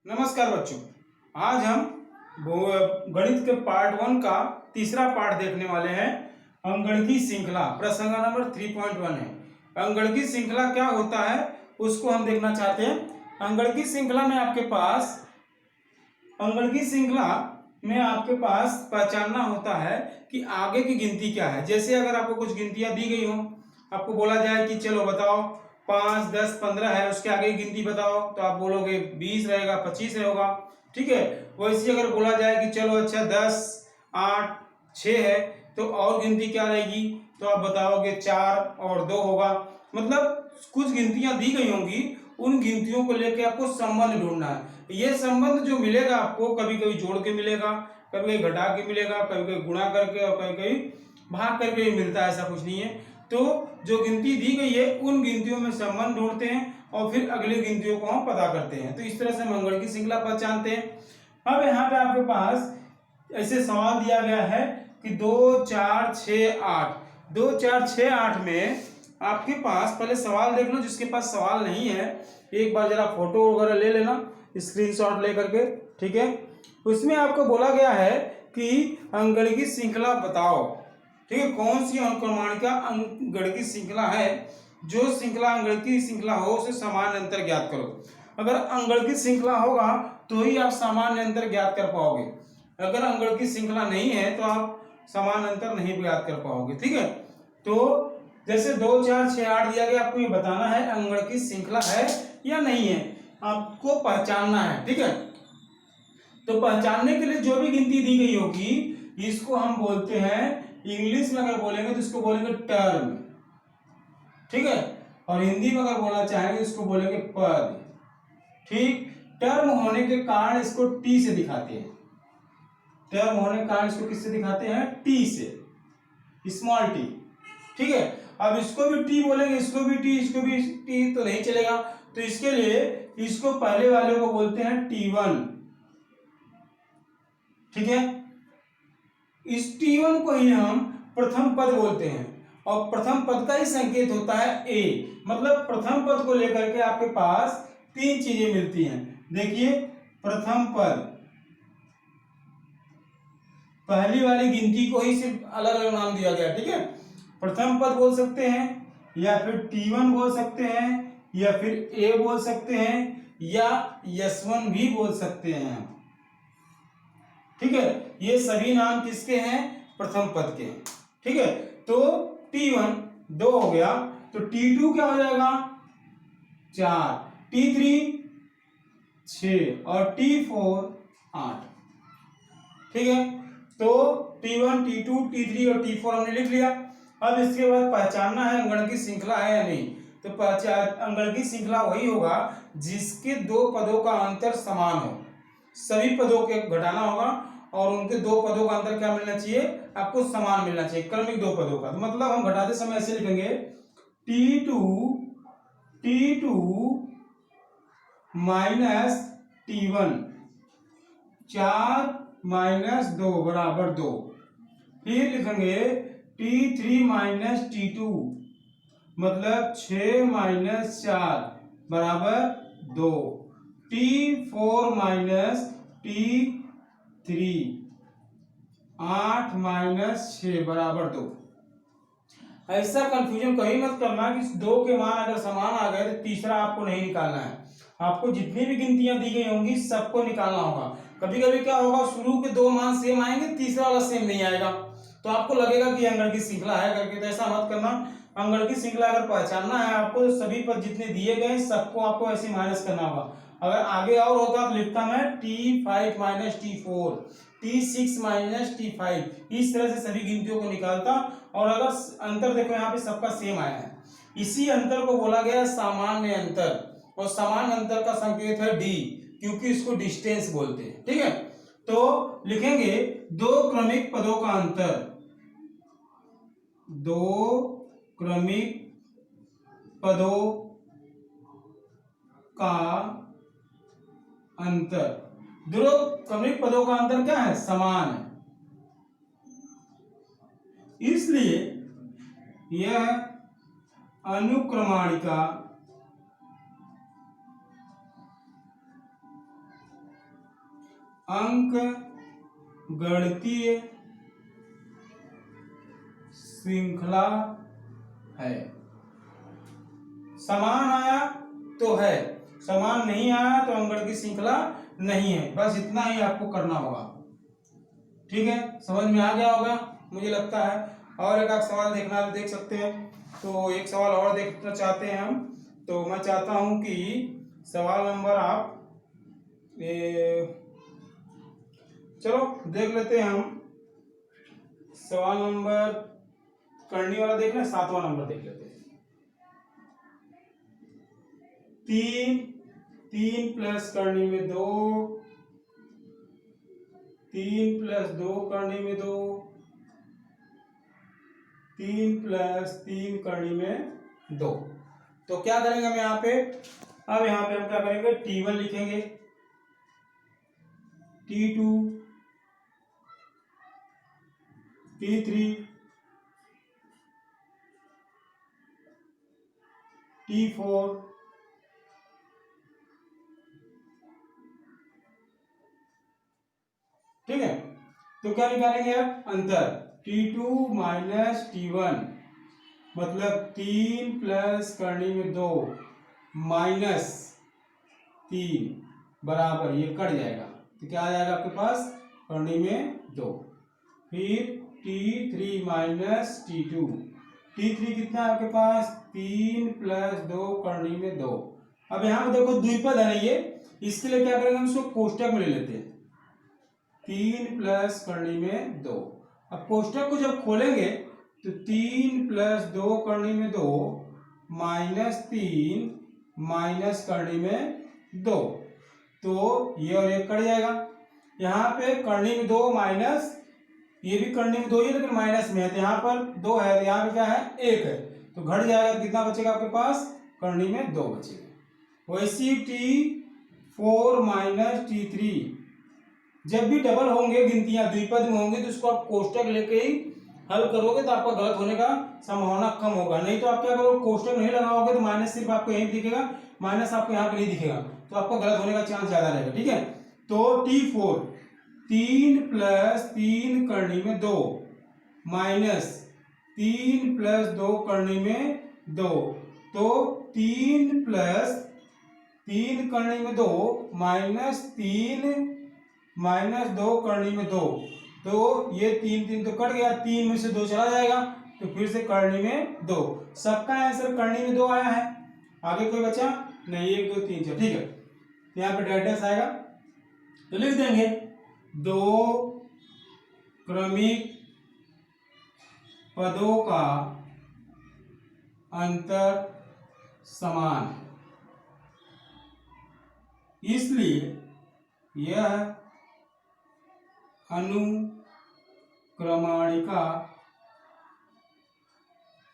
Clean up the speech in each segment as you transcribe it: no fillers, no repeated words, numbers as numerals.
नमस्कार बच्चों। आज हम गणित के पार्ट 1 का तीसरा पार्ट देखने वाले हैं। अंकगणितीय श्रृंखला प्रसंग नंबर 3.1 है। अंकगणितीय श्रृंखला क्या होता है उसको हम देखना चाहते हैं। अंकगणितीय श्रृंखला में आपके पास पहचानना होता है कि आगे की गिनती क्या है। जैसे अगर आपको कुछ गिनतियां दी गई हो, आपको बोला जाए कि चलो बताओ 5, 10, 15 है, उसके आगे की गिनती बताओ, तो आप बोलोगे 20 रहेगा, 25 होगा। ठीक है। वैसे अगर बोला जाए कि चलो अच्छा 10, 8, 6 है, तो और गिनती क्या रहेगी, तो आप बताओगे 4 और 2 होगा। मतलब कुछ गिनतियां दी गई होंगी, उन गिनतियों को लेकर आपको संबंध ढूंढना है। ये संबंध जो मिलेगा आपको, कभी कभी जोड़ के मिलेगा, कभी कभी घटा के मिलेगा, कभी कभी गुणा करके और कभी कभी भाग करके मिलता है। ऐसा कुछ नहीं है। तो जो गिनती दी गई है उन गिनतियों में संबंध ढूंढते हैं और फिर अगली गिनतियों को हम पता करते हैं। तो इस तरह से हम अंकगणित की श्रृंखला पहचानते हैं। अब यहाँ पे आपके पास ऐसे सवाल दिया गया है कि 2, 4, 6, 8, 2, 4, 6, 8 में आपके पास पहले सवाल देख लो। जिसके पास सवाल नहीं है एक बार जरा फोटो वगैरह ले लेना, स्क्रीनशॉट ले करके। ठीक है। उसमें आपको बोला गया है कि अंकगणित की श्रृंखला बताओ। ठीक है। कौन सी अनुक्रमणिका अंकगणित श्रृंखला है। जो श्रृंखला अंकगणित श्रृंखला हो उसे सामान्य अंतर ज्ञात करो। अगर अंकगणित श्रृंखला होगा तो ही आप सामान्य अंतर ज्ञात कर पाओगे। अगर अंकगणित श्रृंखला नहीं है तो आप समान अंतर नहीं ज्ञात कर पाओगे। ठीक है। तो जैसे 2, 4, 6, 8 दिया गया, आपको ये बताना है अंकगणित श्रृंखला है या नहीं है, आपको पहचानना है। ठीक है। तो पहचानने के लिए जो भी गिनती दी गई होगी इसको हम बोलते हैं, इंग्लिश में अगर बोलेंगे तो इसको बोलेंगे टर्म। ठीक है। और हिंदी में अगर बोलना चाहेंगे इसको बोलेंगे पद। ठीक। टर्म होने के कारण इसको टी से दिखाते हैं। टर्म होने के कारण इसको किससे दिखाते हैं? टी से, स्मॉल टी। ठीक है। अब इसको भी टी बोलेंगे, इसको भी टी, इसको भी टी, तो नहीं चलेगा। तो इसके लिए इसको पहले वाले को बोलते हैं T1। ठीक है। इस T1 को ही हम प्रथम पद बोलते हैं और प्रथम पद का ही संकेत होता है A। मतलब प्रथम पद को लेकर के आपके पास तीन चीजें मिलती हैं। देखिए, प्रथम पद, पहली वाली गिनती को ही सिर्फ अलग अलग नाम दिया गया। ठीक है। प्रथम पद बोल सकते हैं, या फिर T1 बोल सकते हैं, या फिर A बोल सकते हैं, या S1 भी बोल सकते हैं। ठीक है। ये सभी नाम किसके हैं? प्रथम पद के। ठीक है। तो T1 2 हो गया, तो T2 क्या हो जाएगा? 4, T3 6 और T4 8। ठीक है। तो T1, T2, T3 और T4 हमने लिख लिया। अब इसके बाद पहचानना है अंकगणित श्रृंखला है या नहीं। तो अंकगणित श्रृंखला वही होगा जिसके दो पदों का अंतर समान हो। सभी पदों के घटाना होगा और उनके दो पदों का अंतर क्या मिलना चाहिए? आपको समान मिलना चाहिए, क्रमिक दो पदों का। तो मतलब हम घटाते समय ऐसे लिखेंगे T2 माइनस T1, 4 माइनस 2 बराबर 2। फिर लिखेंगे T3 माइनस T2, मतलब 6 माइनस 4 बराबर 2। T4 माइनस T3, 8 माइनस 6 बराबर 2। ऐसा कंफ्यूजन कहीं मत करना कि दो के मान अगर समान आ गए तो तीसरा आपको नहीं निकालना है। आपको जितनी भी गिनतियां दी गई होंगी सबको निकालना होगा। कभी कभी क्या होगा, शुरू के दो मान सेम आएंगे, तीसरा वाला सेम नहीं आएगा, तो आपको लगेगा कि अंकगणित श्रृंखला है करके। तो ऐसा मत करना। अंकगणित श्रृंखला अगर पहचानना है आपको, तो सभी पद जितने दिए गए सबको आपको ऐसे माइनस करना होगा। अगर आगे और होता तो लिखता मैं T5 minus T4, T6 minus T5, इस तरह से सभी गिनतियों को निकालता। और अगर अंतर देखो यहाँ पे सबका सेम आया है, इसी अंतर को बोला गया सामान्य अंतर, और सामान्य अंतर का संकेत है D, क्योंकि इसको डिस्टेंस बोलते हैं। ठीक है। तो लिखेंगे दो क्रमिक पदों का अंतर, दो क्रमिक पदों का अंतर। दो क्रमिक पदों का अंतर क्या है? समान है। इसलिए यह अनुक्रमणिका अंक गणितीय श्रृंखला है। समान आया तो है, समान नहीं आया तो अंकगणित की श्रृंखला नहीं है। बस इतना ही आपको करना होगा। ठीक है, समझ में आ गया होगा मुझे लगता है। और एक आध सवाल देख सकते हैं। तो एक सवाल और देखना चाहते हैं हम। तो मैं चाहता हूं कि सवाल नंबर आप चलो देख लेते हैं हम। सवाल नंबर करनी वाला देख लें, 7वां नंबर देख लेते हैं। 3 प्लस करनी में 2, 3 प्लस 2 करनी में 2, 3 प्लस 3 करनी में 2। तो क्या करेंगे हम यहाँ पे? अब यहाँ पे हम क्या करेंगे? T1 लिखेंगे, T2, T3, T4, ठीक है। तो क्या निकालेंगे अब? अंतर T2 माइनस T1, मतलब 3 प्लस करनी में 2 माइनस 3 बराबर, ये कट जाएगा तो क्या आ जाएगा आपके पास? करनी में 2। फिर T3 माइनस T2, T3 कितना है आपके पास? 3 प्लस 2 करनी में 2। अब यहाँ पे देखो द्विपद है ना ये, इसके लिए क्या करेंगे हम? इसको कोष्टक में ले लेते हैं। 3 प्लस करनी में 2। अब कोष्टक को जब खोलेंगे तो 3 प्लस 2 करनी में 2 माइनस 3 माइनस करनी में 2, तो ये और ये कट जाएगा। यहाँ पे करनी में 2 माइनस, ये भी करनी में 2 ही लेकिन माइनस में है, तो यहाँ पर 2 है तो यहाँ पे क्या है? 1 है, तो घट जाएगा। कितना बचेगा आपके पास? करनी में 2 बचेगा। वैसी T4 माइनस T3, जब भी डबल होंगे गिनतियां द्विपद में होंगे तो उसको आप कोष्टक लेके ही हल करोगे तो आपका गलत होने का संभावना कम होगा। नहीं तो आप क्या करोगे? कोष्टक नहीं लगाओगे तो माइनस सिर्फ आपको यहीं दिखेगा, माइनस आपको यहाँ पे नहीं दिखेगा, तो आपका गलत होने का चांस ज्यादा रहेगा। ठीक है, तो T4 3 प्लस 3 करनी में 2 माइनस 3 प्लस 2 करनी में 2, तो 3 प्लस 3 करनी में 2 माइनस 3 माइनस 2 करनी में 2, तो ये 3 तो कट गया, 3 में से 2 चला जाएगा, तो फिर से करनी में 2। सबका आंसर करनी में 2 आया है। आगे कोई बचा नहीं? 1 2 3 4, ठीक है। यहाँ पे डैश आएगा तो लिख देंगे 2 क्रमिक पदों का अंतर समान, इसलिए यह अनुक्रमणिका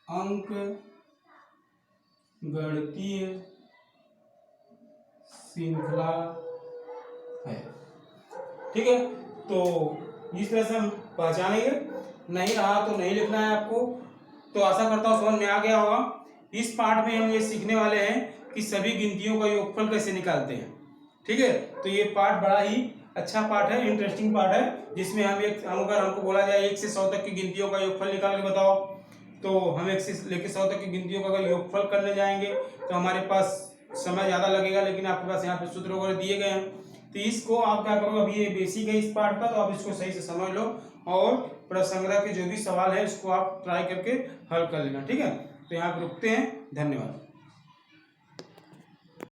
अंक गणितीय श्रृंखला है। ठीक है, तो इस तरह से हम पहचानेंगे। नहीं रहा तो नहीं लिखना है आपको। तो आशा करता हूँ समझ में आ गया होगा। इस पार्ट में हम ये सीखने वाले हैं कि सभी गिनतियों का योगफल कैसे निकालते हैं। ठीक है, तो ये पार्ट बड़ा ही अच्छा पार्ट है, इंटरेस्टिंग पार्ट है, जिसमें अगर हमको बोला जाए 1 से 100 तक की गिनतियों का योगफल निकाल के बताओ, तो हम 1 से लेकर 100 तक की गिनतियों का अगर योगफल करने जाएंगे तो हमारे पास समय ज़्यादा लगेगा, लेकिन आपके पास यहाँ पे सूत्र वगैरह दिए गए हैं। तो इसको आप क्या करो, अभी ये बेसिक है इस पार्ट का, तो आप इसको सही से समझ लो और प्रश्नसंग्रह के जो भी सवाल है इसको आप ट्राई करके हल कर लेना। ठीक है, तो यहाँ पर रुकते हैं। धन्यवाद।